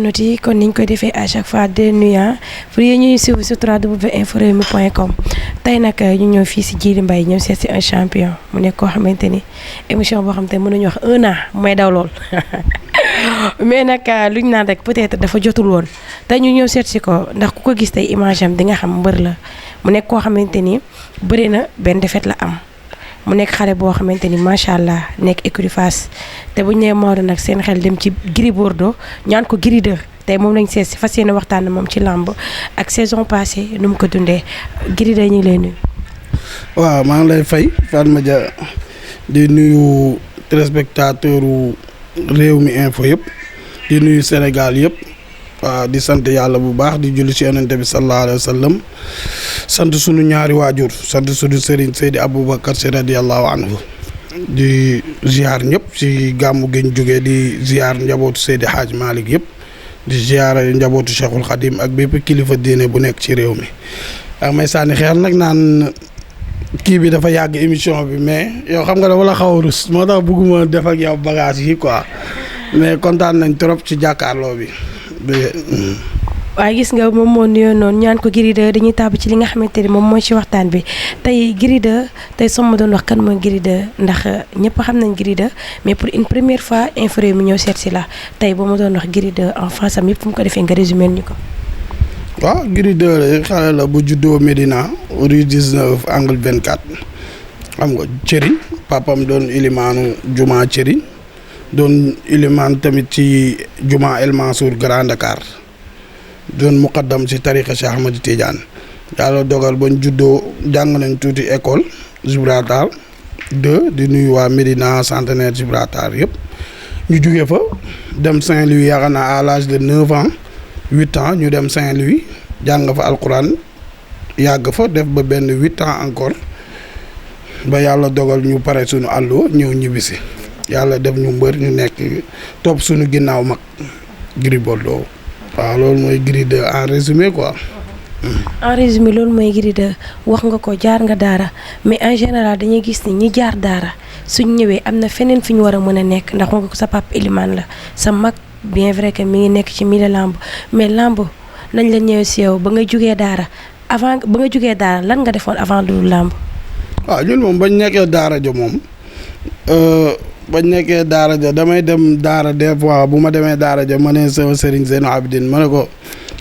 internet yi kon niñ koy defee à chaque fois de nuyu pour yéen ñuy suivre sur www.inforewmi.com tey nag ñu ñëw fii si Djily Mbaye ñëw seet si un champion mu nekk koo xamante ni émission boo xamante ni mën nañu wax 1 an may daw lool mais nag luñ naan rek peut-être dafa jotul woon tey ñu ñëw seet si ko ndax ku ko gis tey image am di nga xam mbër la mu nekk koo xamante ni bëri na benn défaite la am. mu nekk xale boo xamante ni macha allah nekk écurie Fass te bu ñu nee Maodo nag seen xel dem ci Gris Bordeaux ñaan ko Gris 2 tey moom lañ seet si fas yéene waxtaan moom ci làmb ak saison passée nu mu ko dundee Gris 2 ñu ngi lay nuyu. waaw maa ngi lay fay Fatma Dia di nuyu téléspectateur Rewmi Info yëpp di nuyu Sénégal yëpp waaw di sant yàlla bu baax di julli ci yonente bi sallallahu alayhi wa sallam sant sunu ñaari waajur sant sunu Serigne Seydi Aboubacar Sy radiyallahu anhu di ziar ñëpp ci gàmmu gi ñu jógee di ziar njabootu Seydi Hadj Malick yëpp di ziar njabootu Cheikhul Khadim ak bépp kilifa diine bu nekk ci réew mi. ak may sànni xeer nag naan kii bi dafa yàgg émission bi mais yow xam nga dafa la xaw a rus moo tax bëgguma def ak yow bagage yi quoi mais kontaan nañ trop ci jàkkaarloo bi. waaye gis nga moom moo nuyoo noonu ñaan ko Gris 2 dañuy tàbb ci li nga xamante ni moom mooy ci waxtaan bi tey Gris 2 tey soo ma doon wax kan mooy Gris 2 ndax ñëpp xam nañ Gris 2 mais pour une première fois Infos Rewmi ñëw seet si la tey boo ma doon wax Gris 2 en face am yëpp fu mu ko defee nga résumé ñu ko. waaw Gris 2 la xale la bu juddoo Médina rue 19 angle 24 xam nga Cëriñ papam doon ilimaanu juma Cëriñ doon ilimaan tamit ci juma El Mansour Grand Dakar doon muqaddam ci tariqa Cheikh Ahmadou Tidiane yàlla dogal bañ juddoo jàng nañ tuuti école Gibraltar 2 di nuyu waa Médina centenaire Gibraltar yëpp ñu jugee fa dem Saint-Louis yaakaar naa à l'âge de 9 ans 8 ans ñu dem Saint-Louis jàng fa alquran yàgg fa def ba benn 8 ans encore ba yàlla dogal ñu pare suñu àllo ñëw ñibbisi yàlla def ñu mbër ñu nekk topp suñu ginnaaw mag Gris Bordeaux waaw loolu mooy Gris 2 en résumé quoi. en résumé loolu mooy Gris 2 wax nga ko jaar nga daara mais en général dañuy gis ni ñi jaar daara suñ ñëwee am na feneen fi ñu war a mën a nekk ndax nga ko sa papa Elimane la sa mag bien vrai que mi ngi nekk ci milieu lamb mais lamb nañ la ñëwee si yow ba nga jugee daara avant ba nga jugee daara lan nga defoon avant lu lamb. waaw ñun moom bañ nekkee daara ja moom. bañ nekkee daara ja damay dem daara des fois bu ma demee daara ja ma ne sama sëriñ Zeynou Abidine ma ne ko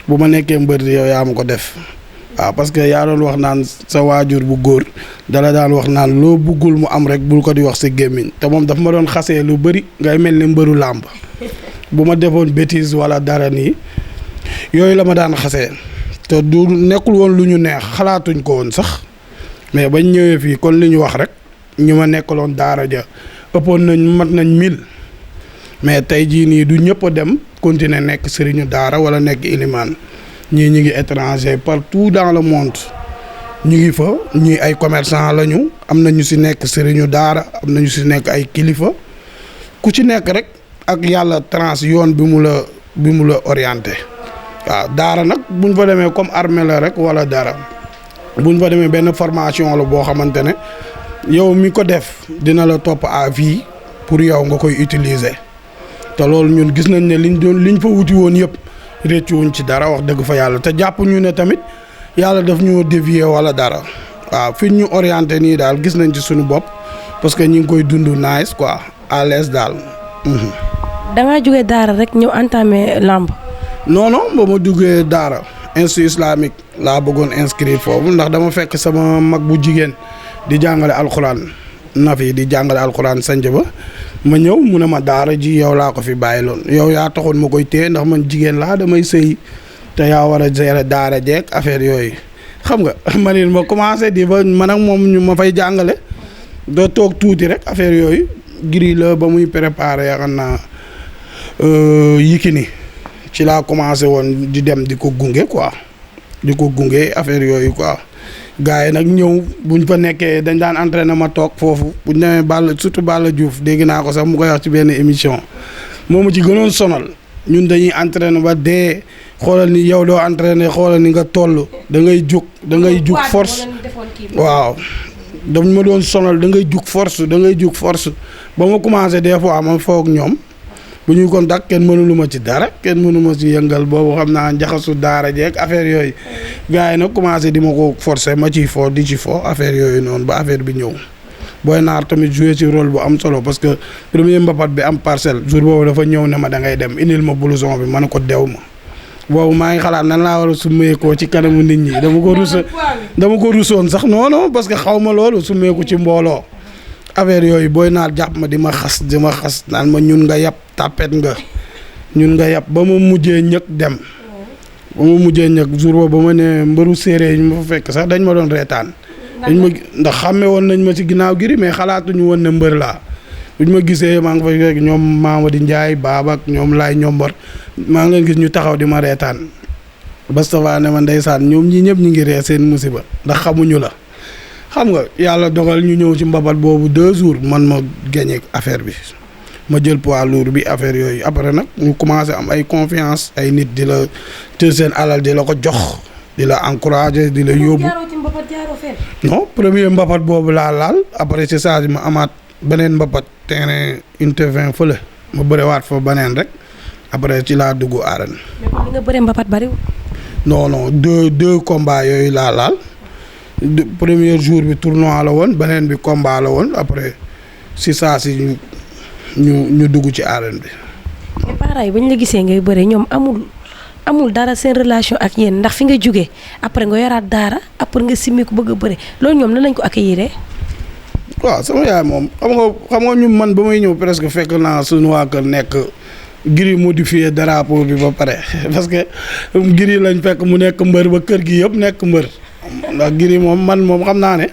bu ma nekkee mbër yow yaa ma ko def waaw parce que yaa doon wax naan sa waajur bu góor dala daan wax naan loo buggul mu am rek bul ko di wax si gémmiñ te moom daf ma doon xasee lu bëri ngay mel ni mbëru làmb bu ma defoon bêtise wala dara nii yooyu la ma daan xasee te du nekkul woon lu ñu neex xalaatuñ ko woon sax mais bañ ñëwee fii kon li ñu wax rek ñu ma nekkaloon daara ja ëppoon nañ mat nañ 1000 mais tey jii nii du ñëpp a dem continuer nekk sëriñu daara wala nekk ilimaan ñii ñu ngi étranger partout dans le monde ñu ngi fa ñii ay commerçant lañu am na ñu si nekk sëriñu daara am na ñu si nekk ay kilifa ku ci nekk rek ak yàlla trans yoon bi mu la orienté waaw daara nag buñ fa demee comme armée la rek wala dara buñ fa demee benn formation la boo xamante ne yow mi ko def dina la topp à vie pour yow nga koy utiliser te loolu ñun gis nañ ne liñ fa wuti woon yëpp réccuwuñ ci dara wax dëgg fa yàlla te jàpp ñu ne tamit yàlla daf ñoo dévier wala dara waaw fi ñu orienté nii daal gis nañ ci suñu bopp parce que ñu ngi koy dund nice quoi à l'aise daal. da ngaa jógee daara rek ñëw entamé lamb. non ba ma jógee daara institut islamique laa bëggoon inscrire foofu ndax dama fekk sama mag bu jigéen. di jàngale alxuraan nafi di jàngale alxuraan sanc ba ma ñëw mu ne ma daara ji yow laa ko fi bàyyi loon yow yaa taxoon ma koy téye ndax man jigéen laa damay sëy te yaa war a gérer daara jeeg affaire yooyu xam nga ma ne ma commencé di ba man ak moom ñu ma fay jàngale doo toog tuuti rek affaire yooyu Gris la ba muy préparé yaakaar naa Yékini ci laa commencé woon di dem di ko gunge quoi di ko gunge affaire yooyu quoi. gars yi nag ñëw buñ fa nekkee dañ daan entraîné ma toog foofu buñ demee surtout Balla Diouf dégg naa ko sax mu koy wax ci benn émission moomu ci gënoon sonal ñun dañuy entraîné ba dee xoolal ni yow doo entraîné xoolal ni nga toll da ngay jug force waaw dañ ma doon sonal da ngay jug force ba ma commencé des fois ma foog ñoom bu ñuy contact kenn mënulu ma ci dara kenn mënu ma ci yëngal boobu xam naa njaxasu daara jeeg affaire yooyu gars yi nag commencé di ma ko forcer ma ciy fo di ci fo affaire yooyu noonu ba affaire bi ñëw Boy Naar tamit joué ci rôle bu am solo parce que premier mbapat bi am Parcelles jour boobu dafa ñëw ne ma da ngay dem indil ma blouson bi ma ne ko dew ma boobu maa ngi xalaat nan laa war a summeekoo ci kanamu nit ñi dama ko rusoon sax non parce que xaw ma loolu summeeku ci mbooloo affaire yooyu Boy Naar jàpp ma di ma xas naan ma ñun nga yàpp tàppet nga ñun nga yàpp ba ma mujjee ñëkk dem jour boobu ba ma ne mbëru séeréer yi ñu ma fa fekk sax dañ ma doon reetaan ndax xàmme woon nañ ma ci ginnaaw Gris mais xalaatuñu woon ne mbër laa buñ ma gisee maa ngi fay fekk ñoom Mamadi Ndiaye Babak ñoom Laay ñombor maa ngi leen gis ñu taxaw di ma reetaan Bastava ne ma ndeysaan ñoom ñii ñëpp ñu ngi ree seen musiba ndax xamuñu la xam nga yàlla dogal ñu ñëw ci mbabat boobu 2 jours man ma gagné affaire bi ma jël poids lourd bi affaire yooyu après nag ñu commencé am ay confiance ay nit di la jël seen alal di la ko jox di la encourager di la yóbbu non premier mbapat boobu laa laal après c'est ça ma amaat beneen mbapat terrain unité 20 fële ma bëriwaat fa beneen rek après ci laa dugg arène. mais kon li nga bëree mbapat bariwul. non deux combats yooyu laa laal premier jour bi tournoi la woon beneen bi combat la woon après si saa si ñu dugg ci arène bi. mais parents yi ba ñu la gisee ngay bëree ñoom amul dara seen relation ak yéen ndax fi nga jógee après nga yoraat daara après nga simmi ko bëgg a bëre loolu ñoom nan lañ ko accueillir. waaw sama yaay moom xam nga ñu man ba may ñëw presque fekk naa suñu waa kër nekk Gris modifié drapeau bi ba pare parce que Gris lañ fekk mu nekk mbër ba kër gi yëpp nekk mbër ndax Gris moom man moom xam naa ne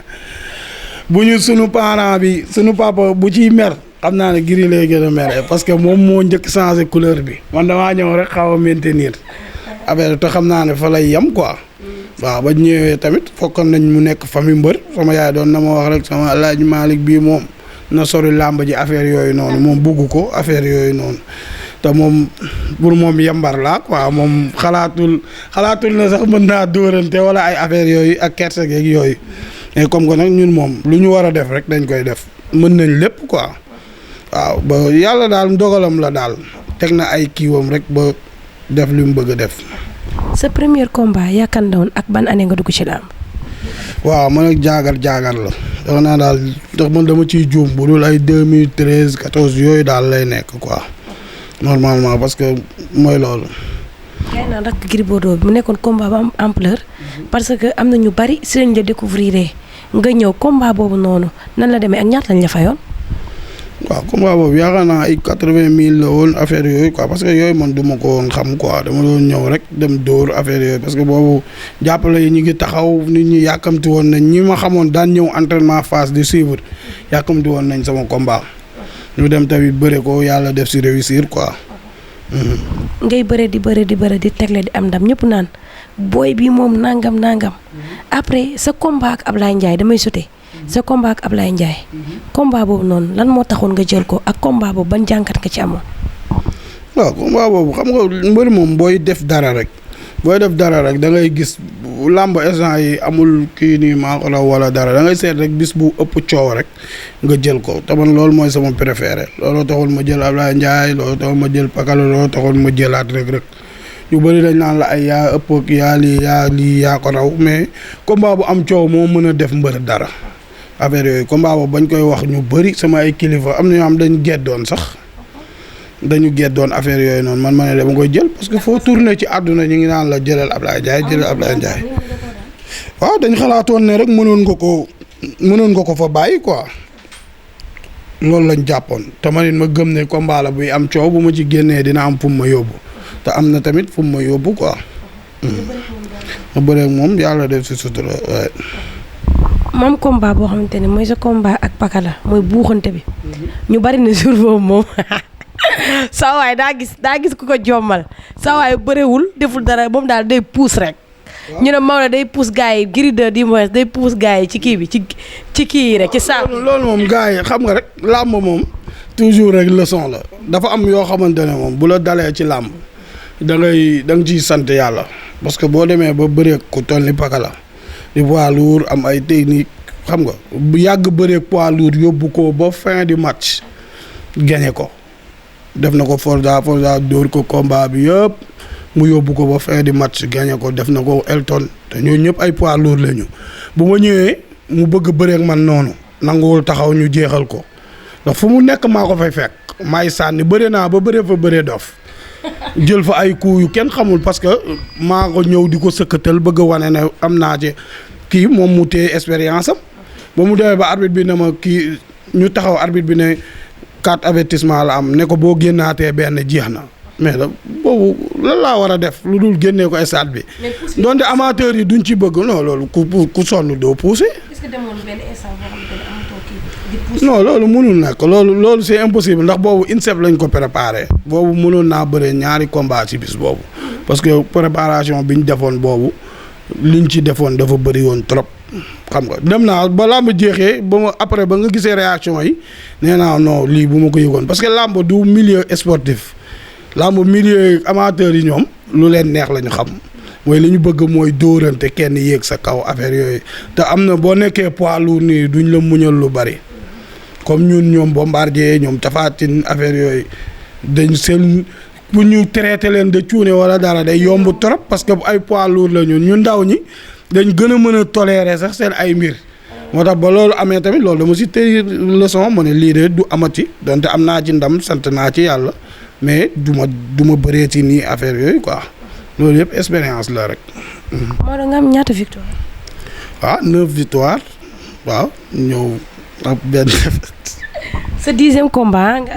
bu ñu sunu parent bi sunu papa bu ciy mer xam naa ne Gris lay gën a mere parce que moom moo njëkk changé couleur bi man damaa ñëw rek xaw a maintenir affaire te xam naa ne fa lay yem quoi. waaw ba ñëwee tamit fokkoon nañ mu nekk famille mbër sama yaay doon na ma wax rek sama Alaaji Malick bii moom na sori làmb ji affaire yooyu noonu moom bugg ko affaire yooyu noonu te moom pour moom yembar la quoi moom xalaatul na sax mën naa dóorante wala ay affaire yooyu ak kersa geeg yooyu mais comme que nag ñun moom lu ñu war a def rek dañ koy def mën nañ lépp quoi waaw ba yàlla daal ndogalam la daal teg na ay kiiwam rek ba def li mu bëgg a def. sa premier combat yaakaar naa woon ak ban année nga dugg ci làmb. waaw man ak jaagar la dafa naa daal ndax man dama ciy juum bu dul ay 2013 14 yooyu daal lay nekk quoi normalement parce que mooy loolu. yaay naan rek Gris Bordeaux bi mu nekkoon combat ba am ampleur parce que am na ñu bari si lañ la découvrir nga ñëw combat boobu noonu nan la demee ak ñaata lañ la fayoon. waaw combat boobu yaakaar naa ay 80,000 la woon affaire yooyu quoi parce que yooyu man du ma ko woon xam quoi dama doon ñëw rek dem dóor affaire yooyu parce que boobu jàppale yi ñu ngi taxaw nit ñi yàkkamti woon nañ ñi ma xamoon daan ñëw entraînement phase di suivre yàkkamti woon nañ sama combat ñu dem tamit bëre ko yàlla def si réussir quoi. ngay bëre di tegle di am ndam ñëpp naan booy bi moom nangam après sa combat ak Ablaye Ndiaye damay sute sa combat ak Ablaye Ndiaye combat boobu noonu lan moo taxoon nga jël ko ak combat boobu ban jànkat nga ci amoon. waaw combat boobu xam nga mbër moom booy def dara rek da ngay gis làmb instant yi amul kii nii maa ko la wala dara da ngay seet rek bis bu ëpp coow rek nga jël ko te man loolu mooy sama préféré looloo taxoon ma jël Ablaye Ndiaye looloo taxoon ma jël Pakala looloo taxoon ma jëlaat rek ñu bëri dañ naan la ay yaa ëpp ak yaa lii yaa ko raw mais combat bu am coow moo mën a def mbër dara affaire yooyu combat boobu bañ koy wax ñu bëri sama ay kilifa am na ñoo xam dañu geddoon affaire yooyu noonu man ma ne dama koy jël parce que foo tourné ci àdduna ñu ngi naan la jëlal Ablaye Ndiaye waaw dañ xalaatoon ne rek mënoon nga ko fa bàyyi quoi loolu lañ jàppoon te man it ma gëm ne combat la buy am coow bu ma ci génnee dina am fu mu ma yóbbu te am na tamit fu mu ma yóbbu quoi ma bëreeg moom yàlla def si sutura waaye. moom combat boo xamante ne mooy sa combat ak Pakala mooy buuxante bi ñu bari na jour boobu moom saa waay daa gis ku ko jommal saa waay bëriwul deful dara moom daal day puus rek ñu ne Maodo day puus gars yi Gris 2 di moins day puus gars yi ci kii bi ci kii yi rek ci saa. loolu moom gars yi xam nga rek làmb moom toujours rek leçon la dafa am yoo xamante ne moom bu la dalee ci làmb da nga ciy sant yàlla parce que boo demee ba bëreeg ku toll ni Pakala di poids lourd am ay technique xam nga bu yàgg bëreeg poids lourd yóbbu ko ba fin du match gagné ko def na ko Forza dóor ko combat bi yëpp mu yóbbu ko ba fin du match gagné ko def na ko Elton te ñooñu ñëpp ay poids lourd lañu bu ma ñëwee mu bëgg bëreek man noonu nanguwul taxaw ñu jeexal ko ndax fu mu nekk maa ko fay fekk maay sànni bëre naa ba bëre fa bëre dof jël fa ay coups yu kenn xamul parce que maa ko ñëw di ko sëkkatal bëgg a wane ne am naa ci kii moom mu téye expérience am ba mu demee ba arbitre bi ne ma kii ñu taxaw arbitre bi ne 4 avertissement la am ne ko boo génnaatee benn jeex na mais la boobu lan laa war a def lu dul génnee ko stade bi. donte amateurs yi duñ ci bëgg non loolu ku sonn doo pousser. est-ce que demoon benn instant boo xamante ne amatoo kii di pousser. non loolu mënul nekk loolu c'est impossible ndax boobu INSEP lañ ko préparé boobu mënoon naa bëree ñaari combat ci bis boobu parce que préparation bi ñu defoon boobu liñ ci defoon dafa bëri woon trop. xam nga dem naa ba làmb jeexee ba ma après ba nga gisee réaction yi nee naa non lii bu ma ko yëgoon parce que làmb du milieu sportif làmb milieu amateur yi ñoom lu leen neex la ñu xam mooy li ñu bëgg mooy dóorante kenn yéeg sa kaw affaire yooyu te am na boo nekkee poids lourd nii duñ la muñal lu bari comme ñun ñoom Bombardier ñoom Tapha Tine affaire yooyu dañ seen bu ñu traité leen de cuune wala dara day yomb trop parce que ay poids lourd la ñun ndaw ñi. dañ gën a mën a tolérer sax seen ay mbir moo tax ba loolu amee tamit loolu dama si tey leçon ma ne lii de du amati donte am naa ci ndam sant naa ci yàlla mais du ma bëree ci nii affaire yooyu quoi loolu yëpp expérience la rek. Maodo nga am ñaata victoire. waaw 9 victoire waaw ñëw ak benn défaite. sa 10e combat nga.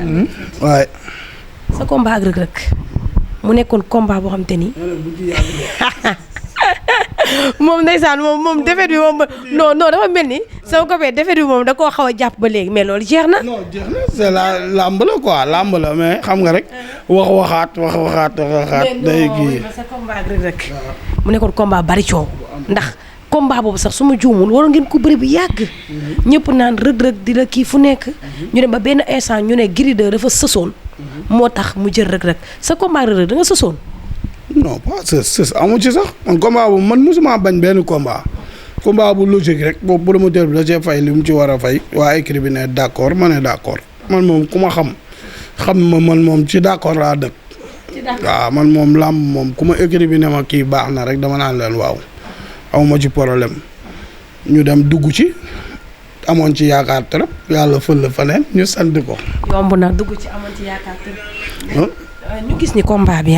waaye. sa combat ak Reug Reug mu nekkoon combat boo xam te ni. moom ndeysaan moom défaite bi moom non dafa mel ni sama copain défaite bi moom da koo xaw a jàpp ba léegi mais loolu jeex na. non jeex na c'est la làmb la quoi làmb la mais xam nga rek waxaat. day kii sa combat ak Reug Reug mu nekkoon combat bari coow ndax combat boobu sax su ma juumul waroon ngeen ko bëri bu yàgg. ñëpp naan Reug Reug di la kii fu nekk. ñu dem ba benn instant ñu ne Gris 2 dafa sësoon. moo tax mu jël Reug Reug sa combat Reug Reug da nga sësoon. non pas sës amu ci sax man combat bu man mosuma bañ benn combat bu logique rek boobu promoteur bi da cee fay li mu ci war a fay waa écrit bi ne d'accord ma ne d'accord man moom ku ma xam ma man moom ci d'accord laa dëkk. waaw man moom làmb moom ku ma écrit bi ne ma kii baax na rek dama naan leen waaw amuma ci problème ñu dem dugg ci amoon ci yaakaar trop yàlla fël fa leen ñu sant ko. yomb na dugg ci amoon ci yaakaar trop. ñu gis ni combat bi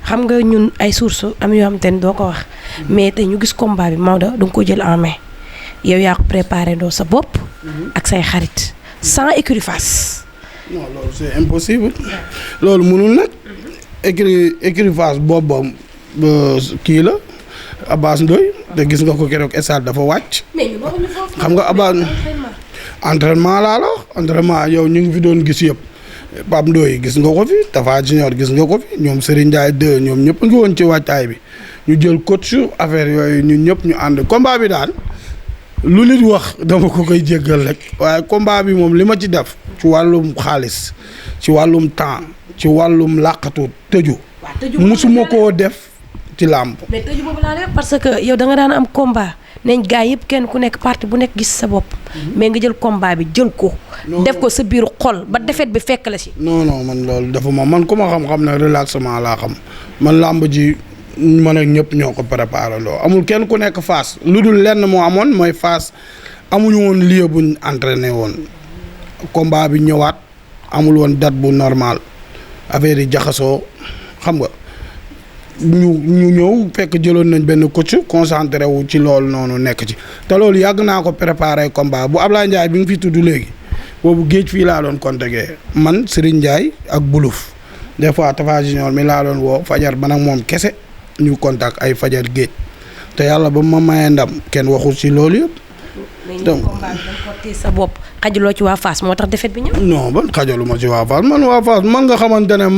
xam nga ñun ay source am yoo xam te ne doo ko wax mais tey ñu gis combat bi Maodo da nga ko jël en main yow yaa ko préparé doo sa bopp ak say xarit sans écurie Fass. non loolu c'est impossible loolu mënul nag écurie Fass boobu kii la Abbas Ndoye te gis nga ko keroog stade dafa wàcc. xam nga Abbas entraînement laa la wax entraînement yow ñu ngi fi doon gis yëpp. Pape Ndoye gis nga ko fi Tafa Junior gis nga ko fi ñoom Serigne Ndiaye 2 ñoom ñëpp ngi woon ci wàccaay bi ñu jël coach affaire yooyu ñun ñëpp ñu ànd combat bi daal lu nit wax dama ko koy jéggal rek waaye combat bi moom li ma ci def ci wàllum xaalis ci wàllum temps ci wàllum làqatu tëju musuma koo def ci làmb. mais tëju boobu laa def parce que yow da nga daan am combat nañ gaa yëpp kenn ku nekk parti bu nekk gis sa bopp mais nga jël combat bi jël ko. def ko sa biir xol ba defet bi fekk la si. non man loolu dafa man ku ma xam-xam ne relaxement laa xam man làmb ji man ak ñëpp ñoo ko préparé loo amul kenn ku nekk Fass lu dul lenn moo amoon mooy Fass amuñu woon lieu buñ entraîné woon combat bi ñëwaat amul woon date bu normal affaire yi jaxasoo xam nga ñu ñëw fekk jëloon nañ benn coach concentré wu ci loolu noonu nekk ci te loolu yàgg naa ko préparé combat bu Ablaye Ndiaye bi nga fi tudd léegi boobu géej fii laa doon contacté man Serigne Ndiaye ak Buluf des fois Tafa Junior mi laa doon woo fajar man ak moom kese ñu contact ay fajar géej te yàlla ba ma mayee ndam kenn waxul ci loolu yëpp. donc combat bi dañ ko téye sa bopp xajaloo ci waa Fass moo tax defet bi ñëw. non ban xajaluma ci waa Fass man nga xamante ne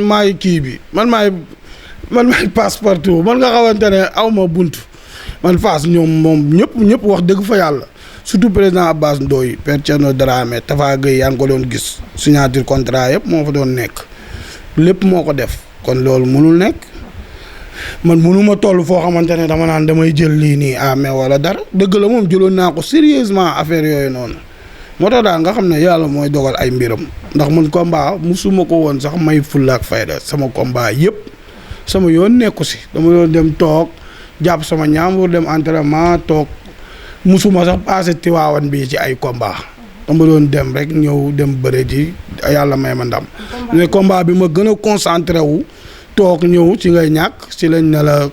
maay kii bi man maay passe partout man nga xamante ne aw ma bunt man Fass ñoom moom ñëpp wax dëgg fa yàlla surtout président Abbas Ndoye Père Thierno Dramé Tafa Gueye yaa ngi ko doon gis signature contrat yëpp moo fa doon nekk lépp moo ko def kon loolu mënul nekk man mënuma toll foo xamante ne dama naan damay jël lii nii mais wala dara dëgg la moom jëloon naa ko sérieusement affaire yooyu noonu moo tax daal nga xam ne yàlla mooy dogal ay mbiram ndax man combat musuma ko woon sax may fulla ak fayda sama combat yëpp sama yoon nekku si dama doon dem toog jàpp sama ñaambur dem entraînement toog musuma sax passé Tiwaawan bii ci ay combat dama doon dem rek ñëw dem bëre ji yàlla may ma ndam mais combat bi ma gën a concentré wu toog ñëw ci ngay ñàkk ci lañ ne la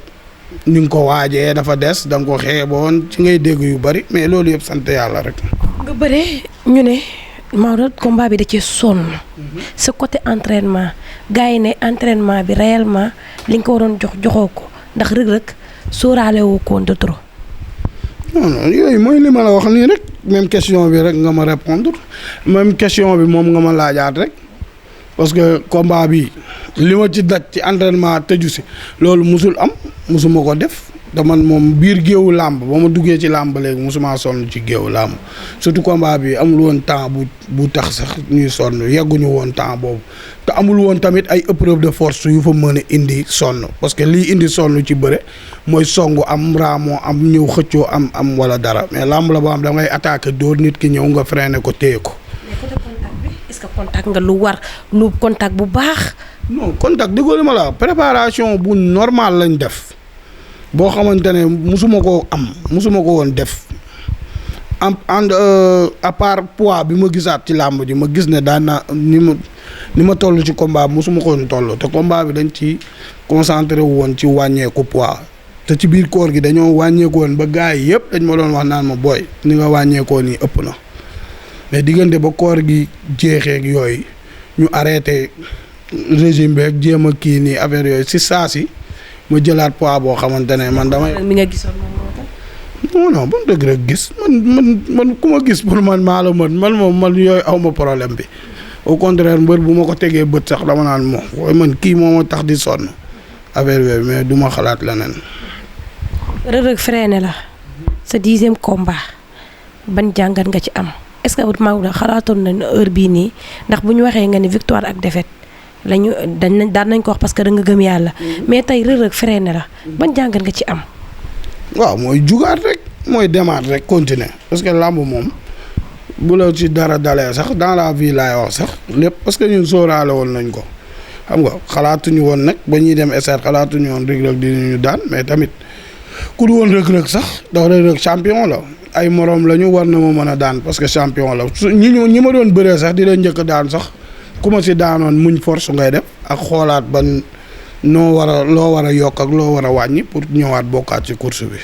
ni nga ko waajee dafa des da nga ko xeeboon ci ngay dégg yu bari mais loolu yëpp sant yàlla rek. nga bëre ñu ne Maodo combat bi da cee sonn sa côté entraînement gars yi ne entraînement bi réellement li nga ko waroon joxoo ko ndax Reug Reug sóoraale woo ko woon de trop. non yooyu mooy li ma la wax nii rek même question bi rek nga ma répondre même question bi moom nga ma laajaat rek parce que combat bi li ma ci daj ci entraînement tëju si loolu musul am musuma ko def te man moom biir géewu làmb ba ma duggee ci làmb léegi musuma sonn ci géewu làmb surtout combat bi amul woon temps bu tax sax ñuy sonn yegguñu woon temps boobu te amul woon tamit ay épreuve de force yu fa mën a indi sonn parce que lii indi sonn ci bëre mooy songu am raamoo am ñëw xëccoo am wala dara mais làmb la boo xam da ngay attaqué dóor nit ki ñëw nga freiné ko téye ko. mais côté contact bi est-ce que contact nga lu contact bu baax. non contact déggoo li ma la préparation bu normal lañ def boo xamante ne musuma ko woon def à part poids bi ma gisaat ci làmb ji ma gis ne daan naa ni ma toll ci combat bi musuma ko woon toll te combat bi dañ ci concentré wu woon ci wàññeeku poids te ci biir koor gi dañoo wàññeeku woon ba gars yi yëpp dañ ma doon wax naan ma booy ni nga wàññeekoo nii ëpp na mais diggante ba koor gi jeexeeg yooyu ñu arrêté régime beeg jéem a kii nii affaire yooyu si saa si ma jëlaat poids boo xamante ne man damay. mi nga gisoon non ban dëgg rek gis man ku ma gis pour man maa la mën man moom man yooyu aw ma problème bi au contraire mbër bu ma ko tegee bët sax dama naan moom waaye man kii moo ma tax di sonn affaire yooyu mais du ma xalaat leneen. Reug Reug freiné la sa 10e combat ban jàngat nga ci am est-ce que Maodo xalaatoon nañ heure bii nii ndax bu ñu waxee nga ni victoire ak défaite daan nañ ko wax parce que da nga gëm yàlla mais tey Reug Reug freiné la ban jàngat nga ci am. waaw mooy jugaat rek mooy demaat rek continuer parce que làmb moom bu la ci dara dalee sax dans la vie laay wax sax lépp parce que ñun sóoraale woon nañ ko xam nga xalaatuñu woon nag ba ñuy dem SR xalaatuñu woon Reug Reug dinañu daan mais tamit ku du woon Reug Reug sax ndax Reug Reug champion la ay moroom la ñu war na ma mën a daan parce que champion la ñi ma doon bëree sax di la njëkk daan sax ku ma si daanoon muñ force ngay def ak xoolaat ban loo war a yokk ak loo war a wàññi pour ñëwaat bokkaat ci course bi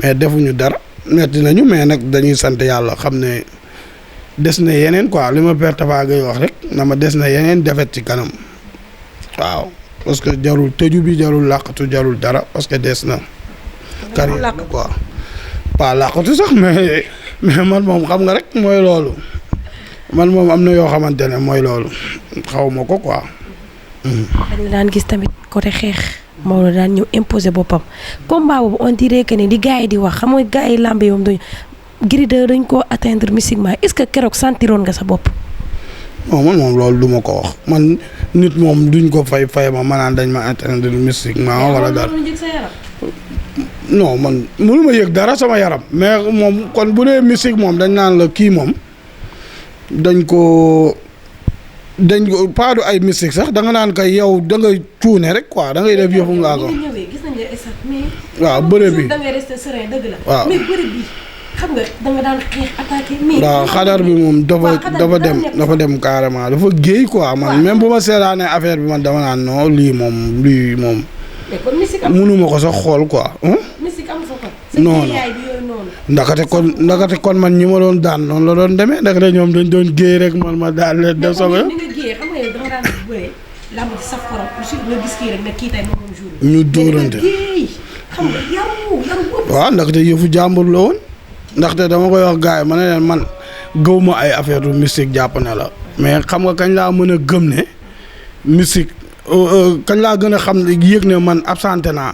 mais defuñu dara metti nañu mais nag dañuy sant yàlla xam ne des na yeneen quoi li ma père Tafa Gueye wax rek na ma des na yeneen defet ci kanam waaw parce que jarul tëju bi jarul làqatu jarul dara parce que des na carrière quoi pas làqatu sax mais man moom xam nga rek mooy loolu man moom am na yoo xamante ne mooy loolu xaw ma ko quoi. dañ la daan gis tamit côté xeex Maodo daan ñëw imposer boppam combat boobu on dirait que ni di gars yi di wax xam nga gars yi làmb yoom duñ Gris 2 dañ koo atteindre mystiquement est-ce que keroog sentiroon nga sa bopp. non man moom loolu du ma ko wax man nit moom duñ ko fay ma naan dañ ma atteindre mystiquement wala dara. non man mënu ma yëg dara sama yaram mais moom kon bu dee mystique moom dañ naan la kii moom dañ ko pas du ay mystique sax da nga naan kay yow da ngay cuune rek quoi da ngay def yëfu ngaa ko. waaw bëre bi da ngay rester serein dëgg la. waaw mais bëre bi xam nga da nga daan xeex attaqué mais. waaw xadar bi moom dafa dem carrément dafa géey quoi man même bu ma seetaanee affaire bi man dama naan non lii moom. mais kon mystique am mënuma ko sax xool quoi. mystique am fa kon. non ndakate kon man ñi ma doon daan noonu la doon demee ndakate ñoom dañ doon géey rek man ma daal leen def sama. ni nga géey xam nga yow dama daan bëre lamb ci saf xorom nga gis kii rek ne kii tey moom jour ñu dóorante xam nga yaru waaw ndaxte yëfu jàmbur la woon ndaxte dama koy wax gars yi ma ne leen man gëw ma ay affaire du mystique jàpp ne la mais xam nga kañ laa mën a gëm ne mystique kañ laa gën a xam ne yëg ne man absenté naa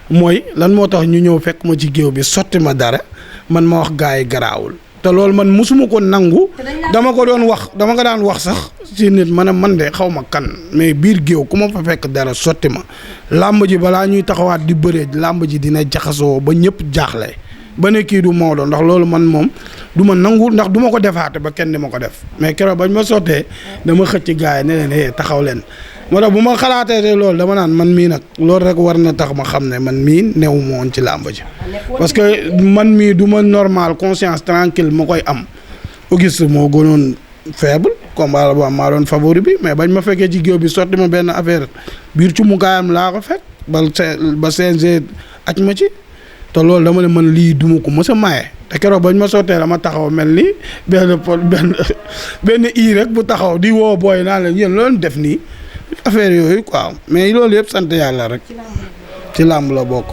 mooy lan moo tax ñu ñëw fekk ma ci géew bi sotti ma dara man ma wax gars yi garaawul te loolu man musuma ko nangu dama ko daan wax sax ci nit ma ne man de xaw ma kan mais biir géew ku ma fa fekk dara sotti ma làmb ji balaa ñuy taxawaat di bëree làmb ji dina jaxasoo ba ñëpp jaaxle ba ne kii du Maodo ndax loolu man moom du ma nangu ndax du ma ko defaate ba kenn di ma ko def mais keroog bañ ma sottee dama xëcc gars yi ne leen taxaw leen moo tax bu ma xalaatee loolu dama naan man mii nag loolu rek war na tax ma xam ne man mii newu ma woon ci làmb ji parce que man mii du ma normal conscience tranquille ma koy am Auguste moo gënoon faible combat la boo am maa doon favori bi mais bañ ma fekkee ci géew bi sotti ma benn affaire biir ci mu kaayam laa ko fekk ba CNG aj ma ci te loolu dama ne man lii duma ko mës a maye te keroog bañ ma sottee la ma taxaw mel ni benn ii rek bu taxaw di woo booy naa leen yéen loolu def nii affaire yooyu quoi mais loolu yëpp sant yàlla rek ci làmb la bokk.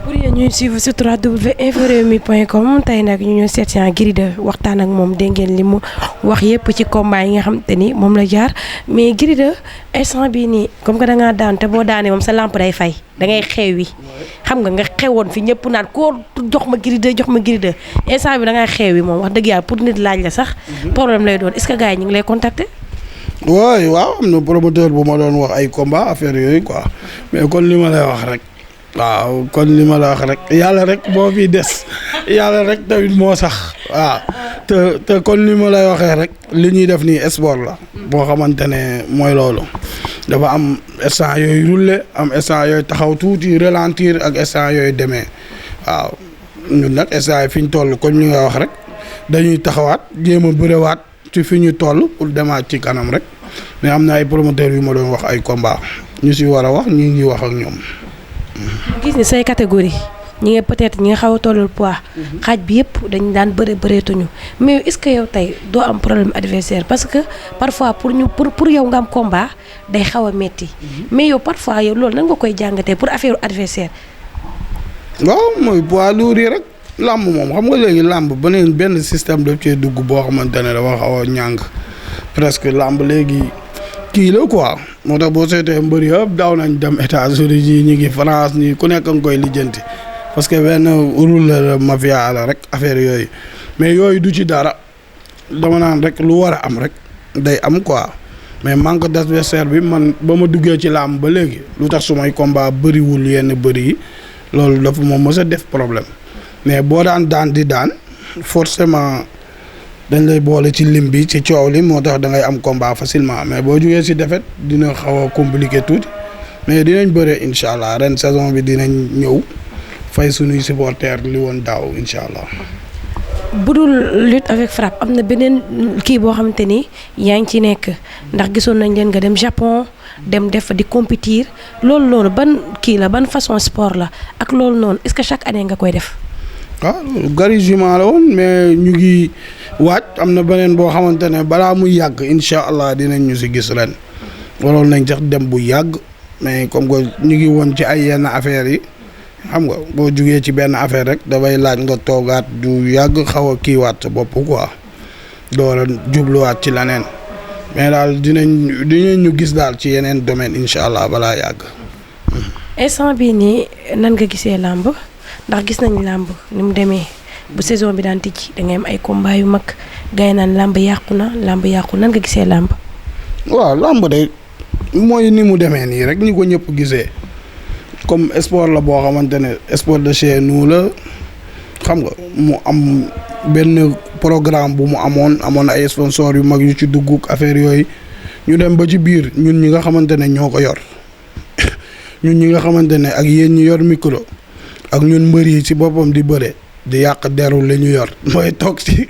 pour yéen ñuy suivre sur www.inforewmi.com tey nag ñu ñëw seet si Gris 2 waxtaan ak moom dégg ngeen li mu wax yëpp ci combat yi nga xam te ni moom la jaar mais Gris 2 instant bii nii comme que da ngaa daan te boo daanee moom sa lampe day fay da ngay xeewi xam nga xewoon fi ñëpp naan koo jox ma Gris 2 jox ma Gris 2 instant bi da ngay xeewi moom wax dëgg yàlla pour nit laaj la sax problème lay doon est-ce que gars yi ñu ngi lay contacter. waaw am na promoteur bu ma doon wax ay combat affaire yooyu quoi mais kon li ma lay wax rek. waaw kon li ma la wax rek yàlla rek moo fi des yàlla rek tamit moo sax waaw te kon li ma lay waxee rek li ñuy def nii sport la boo xamante ne mooy loolu dafa am instant yooyu rouler am instant yooyu taxaw tuuti ralentir ak instant yooyu demee waaw ñun nag instant yi fi ñu toll comme li nga wax rek dañuy taxawaat jéem a bërewaat ci fi ñu toll pour demaat ci kanam rek mais am na ay promoteurs yu ma doon wax ay combat ñu si war a wax ñu ngi wax ak ñoom. gis ni say catégorie ñi nga peut-être ñi nga xaw a tollul poids xaaj bi yëpp dañu daan bëreetuñu mais est-ce que yow tey doo am problème adversaire parce que parfois pour yow nga am combat day xaw a metti mais yow parfois yow loolu nan nga koy jàngatee pour affaire adversaire. waaw mooy poids lourd yi rek làmb moom xam nga léegi làmb benn système daf cee dugg boo xamante ne dafa xaw a ñàng presque làmb léegi. kii la quoi moo tax boo seetee mbër yëpp daaw nañ dem États-Unis ñi ñu ngi France ñi ku nekk nga koy lijjanti parce que benn rôle la mafia la rek affaire yooyu mais yooyu du ci dara dama naan rek lu war a am rek day am quoi mais manque d'adversaire bi man ba ma duggee ci làmb ba léegi lu tax sumay combat bëriwul yenn bëri yi loolu dafa moom mës a def problème mais boo daan di daan forcément dañ lay boole ci lim bi ci coow li moo tax da ngay am combat facilement mais boo jugee si défaite dina xaw a compliqué tuuti mais dinañ bëre incha allah ren saison bi dinañ ñëw fay suñuy supporters li woon daaw incha allah. budul lutte avec frappe am na beneen kii boo xamante ni yaa ngi ci nekk ndax gisoon nañ leen nga dem Japon dem def di compétir loolu noonu ban kii la ban façon sport la ak loolu noonu est-ce que chaque année nga koy def. waaw garigement la woon mais ñu ngi waaj am na beneen boo xamante ne balaa muy yàgg incha allah dinañ ñu si gis ren waroon nañ sax dem bu yàgg mais comme que ñu ngi woon ci ay yenn affaires yi xam nga boo jugee ci benn affaire rek dafay laaj nga toogaat du yàgg xaw a kiiwaat sa bopp quoi door a jubluwaat ci leneen mais daal dinañ ñu gis daal ci yeneen domaine incha allah balaa yàgg. instant bii nii nan nga gisee làmb ndax gis nañ làmb ni mu demee bu saison bi daan tijji da ngay am ay combat yu mag gars yi naan làmb yàqu na nan nga gisee làmb. waaw làmb de mooy ni mu demee nii rek ñi ko ñëpp gisee comme sport la boo xamante ne sport de chez nous la xam nga mu am benn programme bu mu amoon ay sponsors yu mag yu ci dugg affaire yooyu ñu dem ba ci biir ñun ñi nga xamante ne ñoo ko yor ñun ñi nga xamante ne ak yéen ñi yor micro. ak ñun mbër yi ci boppam di bëre di yàq deru li ñu yor mooy toog ci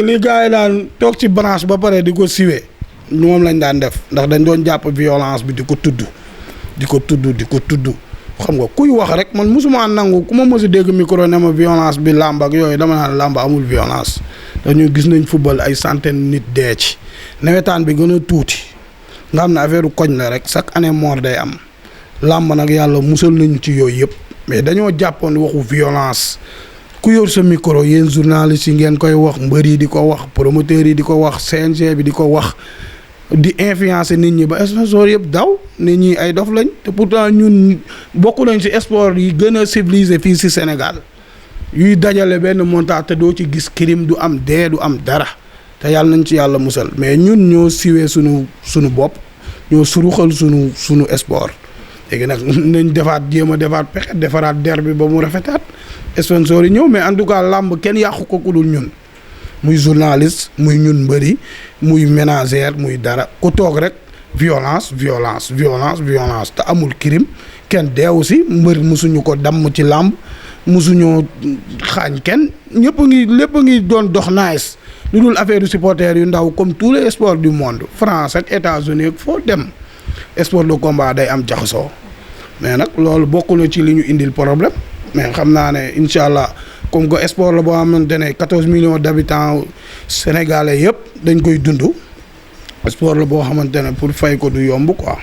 li gars yi daan toog ci branche ba pare di ko siwee moom lañ daan def ndax dañ doon jàpp violence bi di ko tudd xam nga kuy wax rek man musuma nangu ku ma mës a dégg micro ne ma violence bi làmb ak yooyu dama naan làmb amul violence dañu gis nañ football ay centaine nit dee ci nawetaan bi gën a tuuti nga xam ne affaire koñ la rek chaque année mort day am làmb nag yàlla musal nañu ci yooyu yëpp mais dañoo jàppoon waxu violence ku yor sa micro yéen journalistes yi ngeen koy wax mbër yi di ko wax promoteurs yi di ko wax CNG bi di ko wax di influencer nit ñi ba sponsor yëpp daw nit ñi ay dof lañ te pourtant ñun bokk nañ ci sport yi gën a civilisé fii ci Sénégal yuy dajale benn montant te doo ci gis crime du am dee du am dara te yàlla nañ ci yàlla musal mais ñun ñoo siwee sunu bopp ñoo suruxal sunu sport léegi nag nañ jéem a defaat pexe defaraat der bi ba mu rafetaat sponsor yi ñëw mais en tout cas làmb kenn yàqu ko ku dul ñun muy journaliste muy ñun mbëri muy ménagère muy dara ku toog rek violence te amul crime kenn deewu si mbër musuñu ko damm ci làmb musuñoo xaañ kenn lépp a ngi doon dox nice lu dul affaire supporters yu ndaw comme tous les sports du monde France ak États-Unis ak foo dem sport de combat day am jaxasoo mais nag loolu bokk na ci li ñu indil problème mais xam naa ne incha allah comme que sport la boo xamante ne 14 millions d'habitants sénégalais yëpp dañ koy dund sport la boo xamante ne pour fay ko du yomb quoi.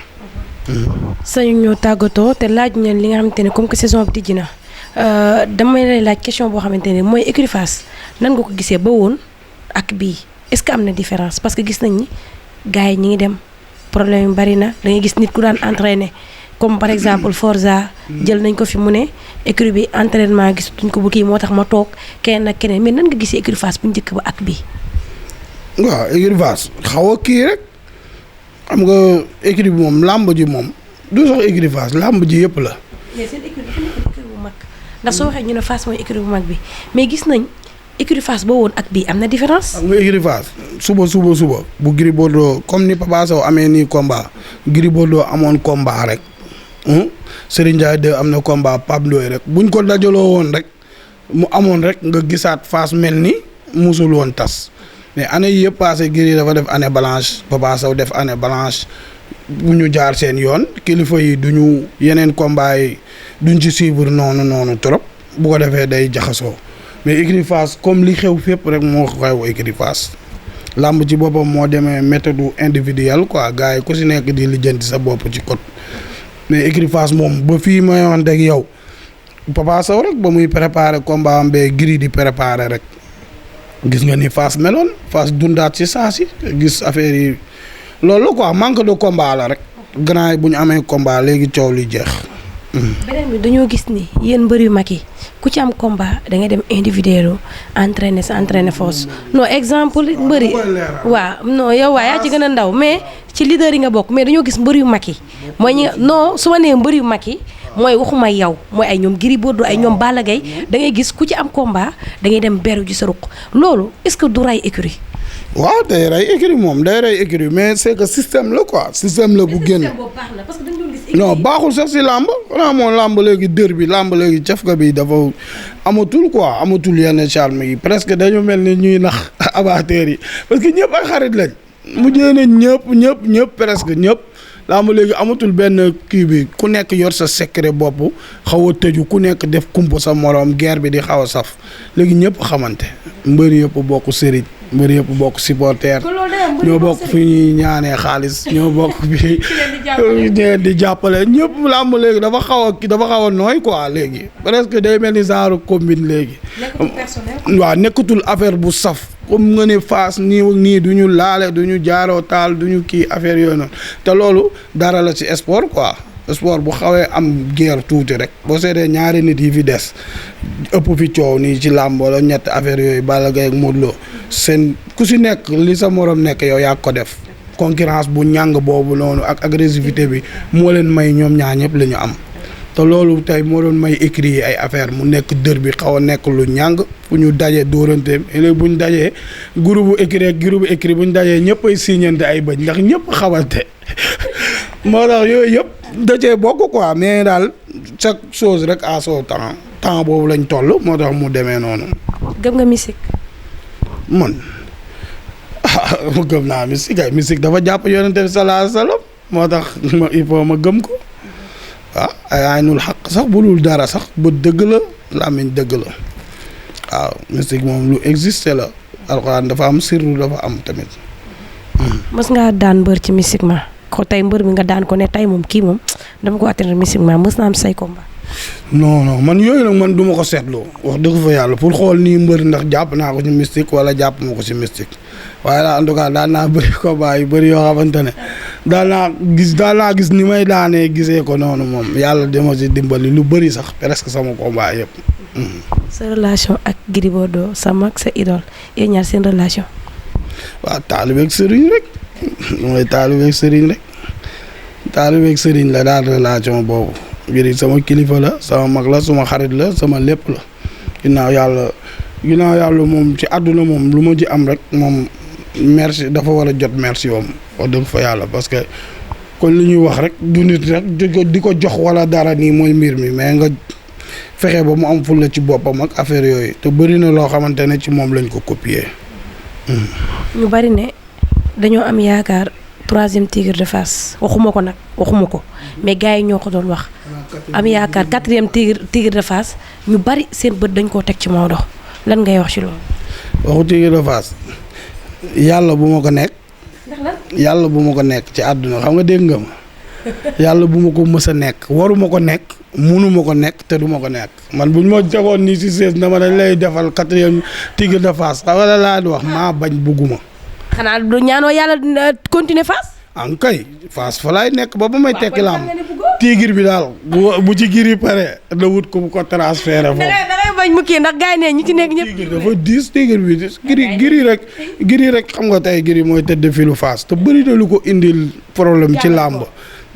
sañu ñoo tàggatoo te laaj ñeen li nga xamante ne comme que saison bi tijji na damay lay laaj question boo xamante ne mooy écurie Fass nan nga ko gisee ba woon ak bii est-ce que am na différence parce que gis nañ ni gars yi ñi ngi dem problème yu bari na da ngay gis nit ku daan entraîner comme par exemple Forza jël nañ ko fi mu ne écurie bi entraînement gisatuñ ko bu kii moo tax ma toog keneen ak keneen mais nan nga gisee écurie Fass bu njëkk ba ak bii. waaw écurie Fass xaw a kii rek xam nga écurie bi moom làmb ji moom du sax écurie Fass làmb ji yëpp la. mais seen écurie dafa nekk écurie bu mag ndax soo waxee ñu ne Fass mooy écurie bu mag bi mais gis nañ écurie Fass ba woon ak bii am na différence. xam nga écurie Fass suba bu Gris Bordeaux comme ni Papa Sow amee nii combat Gris Bordeaux amoon combat rek Serigne Ndiaye 2 am na combat Pape Ndoye rek buñ ko dajaloo woon rek mu amoon rek nga gisaat Fass mel ni musul woon tas mais année yi yëpp passé Gris dafa def année blanche Papa Sow def année blanche bu ñu jaar seen yoon kilifa yi duñu yeneen combat yi duñ ci suivre noonu trop bu ko defee day jaxasoo mais écurie Fass comme li xew fépp rek moo xew écurie Fass làmb ci boppam moo demee méthode individuelle quoi gars yi ku si nekk di lijjanti sa bopp ci code mais écurie Fass moom ba fii may waxante ak yow Papa Sow rek ba muy préparer combat am bee Gris di préparer rek gis nga ni Fass meloon Fass dundaat ci saa si gis affaire yi loolu quoi manque de combat la rek grand yi bu ñu amee combat léegi coow li jeex. beneen bi dañoo gis ni yéen mbër yu mag yi ku ci am combat da ngay dem individuel entraîner sa entraîner force non exemple mbër yi waaw non yow waa yaa ci gën a ndaw mais ci leader yi nga bokk mais dañoo gis mbër yu mag yi mooy ñi non su ma nee mbër yu mag yi mooy waxuma yow mooy ay ñoom Gris Bordeaux ay ñoom Balla Gaye da ngay gis ku ci am combat da ngay dem beru ji sa ruq loolu est-ce que du ray écurie. waaw day rey écurie moom day rey écurie mais c'est que système la quoi système la bu génn. non baaxul sax si làmb xanaa moom làmb léegi dër bi làmb léegi cafka bi dafa amatul quoi amatul yenn charme yi presque dañu mel ni ñuy nax amateurs yi parce que ñëpp ay xarit lañ mujjee na ñëpp presque ñëpp làmb léegi amatul benn kii bi ku nekk yor sa secret bopp xaw a tëju ku nekk def kumpa sa moroom guerre bi di xaw a saf léegi ñëpp xamante mbëri yëpp bokk sëriñ mbëri yëpp bokk supporter ñoo bokk fi ñuy ñaanee xaalis ñoo bokk fi di jàppale ñëpp làmb léegi dafa xaw a nooy quoi léegi presque day mel ni genre combine léegi waaw nekkatul affaire bu saf comme nga ne Fass nii du ñu laale du ñu jaaroo taal du ñu kii affaire yooyu noonu te loolu dara la ci sport quoi sport bu xawee am guerre tuuti rek boo seetee ñaari nit yi fi des ëpp fi coow nii ci làmb wala ñetti affaire yooyu Balla Gaye ak Modou Lo seen ku si nekk li sa morom nekk yow yaa ko def concurrence bu ñàng boobu noonu ak agressivité bi moo leen may ñoom ñaar ñëpp la ñu am te loolu tey moo doon may écrit yi ay affaire mu nekk dër bi xaw a nekk lu ñàng fu ñu dajee dóorante léegi bu ñu dajee groupe bu écrit bu ñu dajee ñëpp ay signante ay bëñ ndax ñëpp xamante moo tax yooyu yëpp da cee bokk quoi mais daal chaque chose rek à son temps boobu lañ toll moo tax mu demee noonu. gëm nga musique. man gëm naa musique dafa jàpp yonente bi sallallahu alayhi wasallam moo tax il faut ma gëm ko waaw ay aynul xaq sax bu dul dara sax ba dëgg la làmmiñ dëgg la waaw musique moom lu existe la alxuraan dafa am sirru dafa am tamit. mës ngaa daan mbër ci musiquement ko tey mbër mi nga daan ko ne tey moom kii moom dama ko atteindre musiquement mës naa am say combat. non man yooyu nag man du ma ko seetloo wax dëgg fa yàlla pour xool nii mbër ndax jàpp naa ko ci mystique wala jàpp ma ko ci mystique waaye daal en tout cas daan naa bëri combat yu bëri yoo xamante ne daan naa gis ni may daanee gisee ko noonu moom yàlla dama ci dimbali lu bëri sax presque sama combat yëpp. sa relation ak Gris Bordeaux sa mag sa idole yéen ñaar seen relation. waaw taalibeeg sëriñ rek mooy taalibeeg sëriñ la daal relation boobu Gris sama kilifa la sama mag la suma xarit la sama lépp la ginnaaw yàlla moom ci àdduna moom lu ma ji am rek moom merci dafa war a jot merci moom wax dëgg fa yàlla parce que kon li ñuy wax rek du nit rek di ko jox wala dara nii mooy mbir mi mais nga fexe ba mu am fulla ci boppam ak affaire yooyu te bëri na loo xamante ne ci moom lañ ko copier. ñu bari ne dañoo am yaakaar 3e Tigre de Fass waxuma ko mais gars yi ñoo ko doon wax am yaakaar 4e Tigre de Fass ñu bari seen bët dañ koo teg ci Maodo lan ngay wax ci loolu. waxu Tigre de Fass yàlla bu ma ko nekk. yàlla bu ma ko nekk ci àdduna xam nga dégg nga ma yàlla bu ma ko mës a nekk waruma ko nekk munuma ko nekk te duma ko nekk man buñ ma tegoon nii si sees na ma dañ lay defal 4e Tigre de Fass xam nga laa di wax maa bañ bugguma. xanaa du ñaanoo yàlla continuer Fass. an kay Fass fa laay nekk ba may tekki làmb Tigre bi daal bu ci giri pare da wut ko bu ko transféré foofu. dangay bañ mu kii ndax gars yi ne ñi ci nekk ñëpp. Tigre dafa diis Tigre bi diis giri rek xam nga tey giri mooy tëdd filu Fass te bëri na lu ko indil problème ci làmb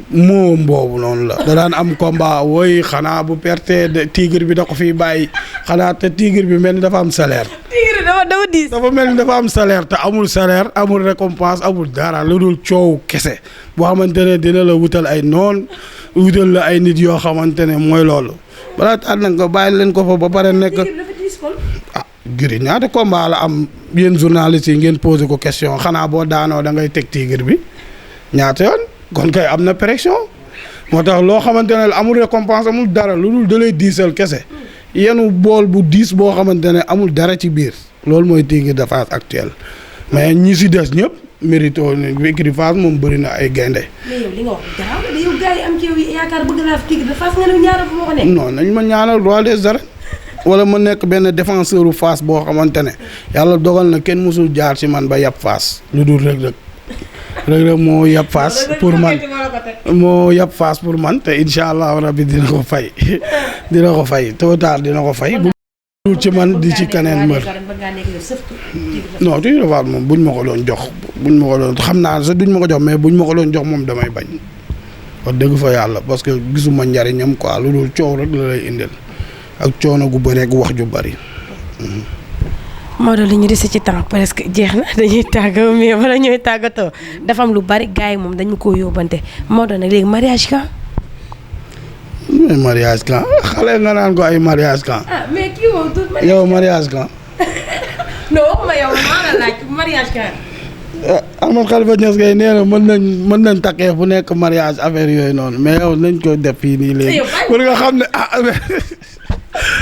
moom boobu noonu la da daan am combat woy xanaa bu perte Tigre bi da ko fiy bàyyi xanaa te Tigre bi mel ni dafa am salaire. Tigre dafa diis. dafa mel ni dafa am salaire te amul salaire amul récompense amul dara lu dul coow kese boo xamante ne dina la wutal ay noon wutal la ay nit yoo xamante ne mooy loolu balaa tax nag nga bàyyi leen ko fa ba pare nekk. ah Gris ñaata combat la am yéen journalistes yi ngeen posé ko question xanaa boo daanoo da ngay teg Tigre bi ñaata yoon. kon kay am na pression moo tax loo xamante ne amul récompense amul dara lu dul da lay diisal kese yenu bool bu diis boo xamante ne amul dara ci biir loolu mooy Tigre de Fass actuel mais ñi si des ñëpp mérito ne Tigre de Fass moom bëri na ay gaynde. mais yow li nga wax garaaw la yow gars yi am ci yow yaakaar bëgg naa fi Tigre de Fass nga ne ñaanal fu ma ko nekk. non nañ ma ñaanal roi des arènes wala ma nekk benn défenseur u Fass boo xamante ne yàlla dogal na kenn mësul jaar ci man ba yàpp Fass lu dul Reug Reug moo yàpp Fass pour man te incha allah rabbi dina ko fay tôt ou tard dina ko fay bu ci man di ci keneen mbër non Tigre de Fass moom buñ ma ko doon jox xam naa sax duñ ma ko jox mais buñ ma ko doon jox moom damay bañ wax dëgg fa yàlla parce que gisuma njariñam quoi lu dul coow rek la lay indil ak coono gu bëri ak wax ju bëri. Maodo li ñu dese ci temps presque jeex na dañuy tàggatoo mais wala ñooy tàggatoo dafa am lu bari gars yi moom dañu ko yóbbante Maodo nag léegi mariage kan. mariage kan xale nga naan ko ay mariage kan. mais kii woo tout yow mariage kan. non waxuma yow maa la laaj mariage kan. Ahmed Khalifa Niass kay nee na mën nañ takkee fu nekk mariage affaire yooyu noonu mais yow nañ ko def fii nii léegi. pour nga xam ne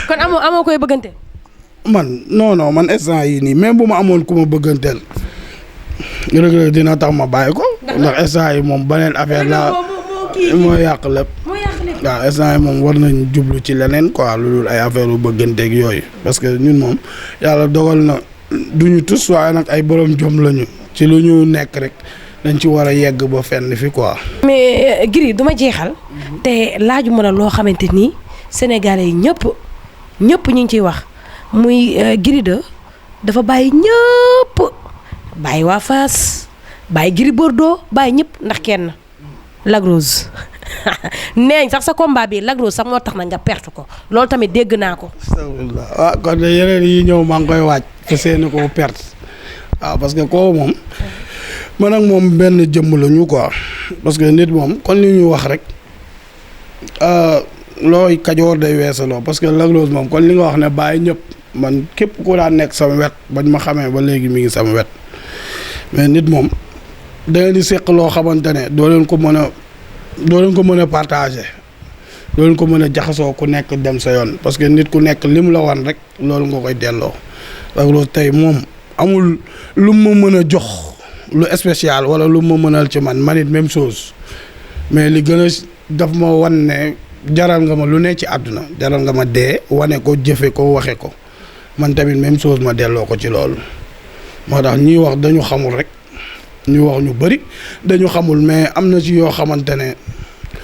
kon amoo koy bëggante. man non man instant yii nii même bu ma amoon ku ma bëgganteel Reug dina tax ma bàyyi ko ndax instant yi moom beneen affaire la moo yàq lépp waaw instant yi moom war nañ jublu ci leneen quoi lu dul ay affaire bu bëgganteeg yooyu parce que ñun moom yàlla dogal na duñu tus waaye nag ay borom jom lañu ci lu ñu nekk rek dañ ci war a yegg ba fenn fi quoi. mais Gris du ma jeexal te laaju mën a loo xamante ni Sénégalais yi ñëpp ñu ngi ciy wax. muy Gris 2 dafa bàyyi ñëpp bàyyi waa Fass bàyyi Gris Bordeaux bàyyi ñëpp ndax kenn Lac Rose neeñ sax sa combat bi Lac Rose sax moo tax na nga perte ko loolu tamit dégg naa ko. waaw kon de yeneen yi ñëw maa ngi koy waaj te seeni ko perte waaw parce que koo moom man ak moom benn jëmm la ñu quoi parce que nit moom kon li ñuy wax rek looy kajoor day weesaloo parce que Lac Rose moom kon li nga wax ne bàyyi ñëpp. man képp ku daan nekk sama wet bañ ma xamee ba léegi mi ngi sama wet mais nit moom da ngeen di seq loo xamante ne doo leen ko mën a partager doo leen ko mën a jaxasoo ku nekk dem sa yoon parce que nit ku nekk lim la wan rek loolu nga koy delloo. Lac Rose tey moom amul lu ma mën a jox lu spécial wala lu ma mënal ci man it même chose mais li gën a daf ma wan ne jaral nga ma lu ne ci àdduna jaral nga ma dee wane ko jëfe ko waxe ko. man tamit même chose ma delloo ko ci loolu moo tax ñuy wax dañu xamul rek ñu wax ñu bëri dañu xamul mais am na ci yoo xamante ne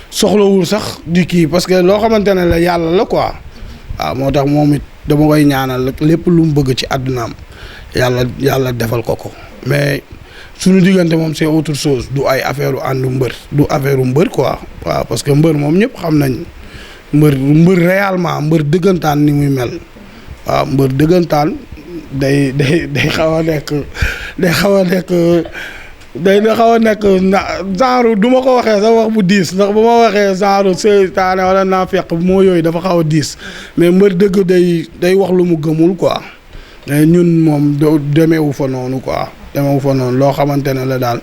soxlawul sax di kii parce que loo xamante ne la yàlla la quoi waaw moo tax moom it dama koy ñaanal lépp lu mu bëgg ci àddunaam yàlla defal ko mais suñu diggante moom c'est autre chose du ay affaire u àndu mbër du affaire u mbër quoi waaw parce que mbër moom ñëpp xam nañ mbër réellement mbër dëggantaan ni muy mel waaw mbër dëggantaan day xaw a nekk day xaw a nekk day xaw a nekk genre du ma ko waxee sax wax bu diis ndax bu ma waxee genre seytaane wala naa fekk moo yooyu dafa xaw a diis mais mbër dëgg day wax lu mu gëmul quoi mais ñun moom demeewu fa noonu quoi demeewu fa noonu loo xamante ne la daal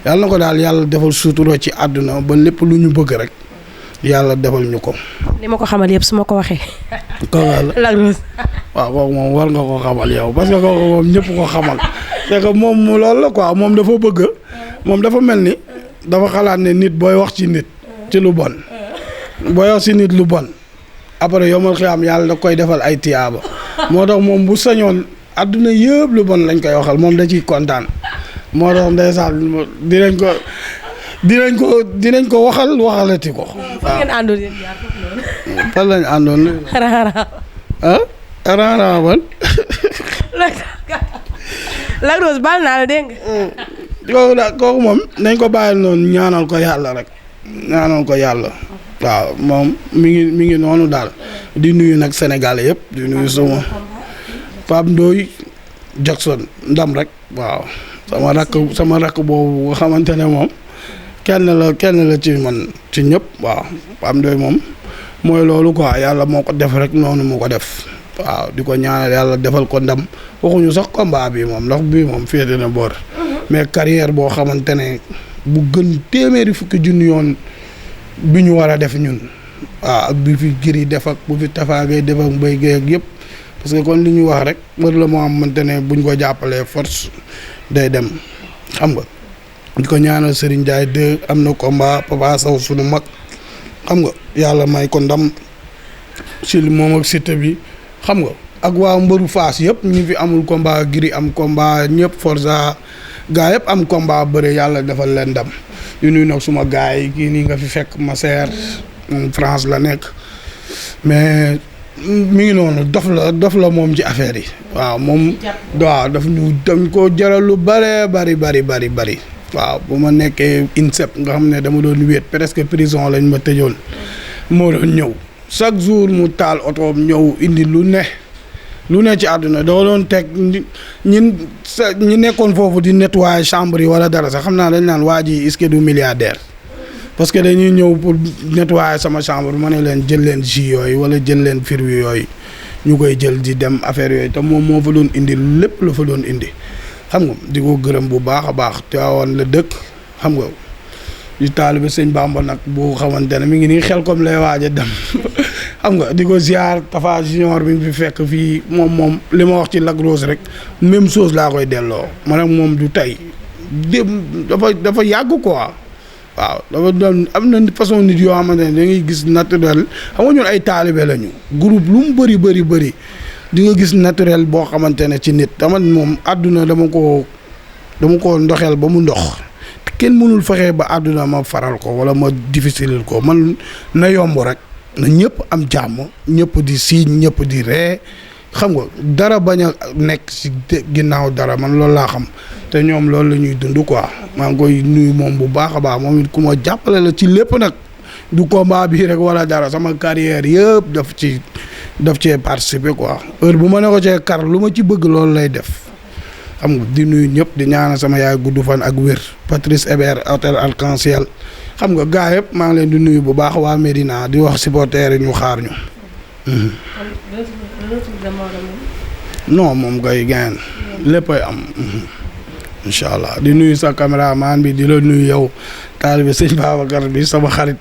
yàlla na ko daal yàlla defal sutura ci àdduna ba lépp lu ñu bëgg rek yàlla defal ñu ko. li ma ko xamal yëpp su ma ko waxee. Lac Rose. waaw kooku moom war nga ko xamal yow parce que kooku moom ñëpp ko xamal c'est que moom loolu la quoi moom dafa bëgg moom dafa mel ni dafa xalaat ne nit booy wax ci nit ci lu bon booy wax ci nit lu bon après yomal xiyaam yàlla da koy defal ay tiyaaba moo tax moom bu sañoon àdduna yëpp lu bon lañ koy waxal moom da ciy kontaan moo tax ndeysaan dinañ ko waxalati ko. waaw ngeen àndoon yéen ñaar foofu noonu. fan lañ àndoon. Rara ban. Lac Rose baal naa la dégg nga. kooku moom nañ ko bàyyil noonu ñaanal ko yàlla rek ñaanal ko yàlla. waaw moom mi ngi noonu daal di nuyu nag Sénégalais yëpp di nuyu Pape Ndoye Jackson ndam rek waaw sama rakk boobu nga xamante ne moom kenn la ci man ci ñëpp waaw Pape Ndoye moom mooy loolu quoi yàlla moo ko def rek noonu moo ko def waaw di ko ñaanal yàlla defal ko ndam waxuñu sax combat bi moom ndax bii moom féete na boor mais carrière boo xamante ne bu gën téeméeri fukki junni yoon bi ñu war a def ñun waaw ak bi fi Gris def ak bu fi Tapha Gueye def ak Mbaye Gueye ak yëpp parce que kon li ñuy wax rek mbër la moo xamante ne buñ ko jàppalee force day dem xam nga di ko ñaanal Serigne Ndiaye 2 am na combat Papa Sow sunu mag xam nga yàlla may ko ndam si moom ak Siteu bi xam nga ak waa mbëru Fass yëpp ñi fi amul combat Gris am combat ñëpp Forza gaa yëpp am combat bëre yàlla defal leen ndam yu nuyu nag suma gars yi kii nii nga fi fekk Masser moom France la nekk mais mi ngi noonu dof la moom ci affaire yi waaw moom waaw dañ ko jaral lu bari waaw bu ma nekkee INSEP nga xam ne dama doon wéet presque prison lañ ma tëjoon moo doon ñëw chaque jour mu taal otoom ñëw indi lu ne ci àdduna doo doon teg ñi nekkoon foofu di nettoyer chambre yi wala dara sax xam naa dañ naan waa ji est-ce que du milliardaire parce que dañuy ñëw pour nettoyer sama chambre ma ne leen jël leen jus yooyu wala jël leen fruits yooyu ñu koy jël di dem affaire yooyu te moom moo fa doon indi lépp la fa doon indi xam nga di ko gërëm bu baax a baax te woon la dëkk xam nga di taalibe sëñ Bamba nag boo xamante ne mi ngi nii xel comme lay waaj a dem xam nga di ko ziar Tafa Junior bi fi fekk fii moom li ma wax ci Lac Rose rek même chose laa koy delloo man ak moom du tey dafa yàgg quoi waaw dafa doon am na façon nit yoo xamante ne da ngay gis naturel xam nga ñun ay taalibe lañu groupe lu mu bëri di nga gis naturel boo xamante ne ci nit dama moom àdduna dama ko ndoxeel ba mu ndox kenn mënul fexe ba àdduna ma faral ko wala ma difficile ko man na yomb rek na ñëpp am jàmm ñëpp di siiñ ñëpp di ree xam nga dara bañ a nekk ci ginnaaw dara man loolu laa xam te ñoom loolu la ñuy dund quoi maa ngi koy nuyu moom bu baax a baax moom it ku ma jàppale la ci lépp nag du combat bii rek wala dara sama carrière yëpp daf cee participer quoi heure bu ma ne ko cee kar lu ma ci bëgg loolu lay def xam nga di nuyu ñëpp di ñaanal sama yaay gudd fan ak wér Patrice Hébert hôtel Arc-en-Ciel xam nga gaa yëpp maa ngi leen di nuyu bu baax waa Médina di wax supporters yi ñu xaar ñu. non moom kay gain léppay am. incha allah di nuyu sa caméraman bi di la nuyu yow taalibe sëñ Babacar bi sama xarit.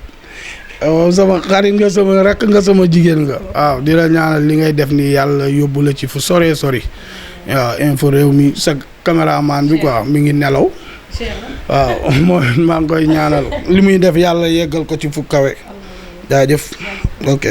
sama xarit nga sama rakk nga sama jigéen nga waaw di la ñaanal li ngay def ni yàlla yóbbu la ci fu sori waaw info réew mi sa caméraman bi quoi mi ngi nelaw waaw mooy maa ngi koy ñaanal li muy def yàlla yeggal ko ci fu kawe jaajëf ok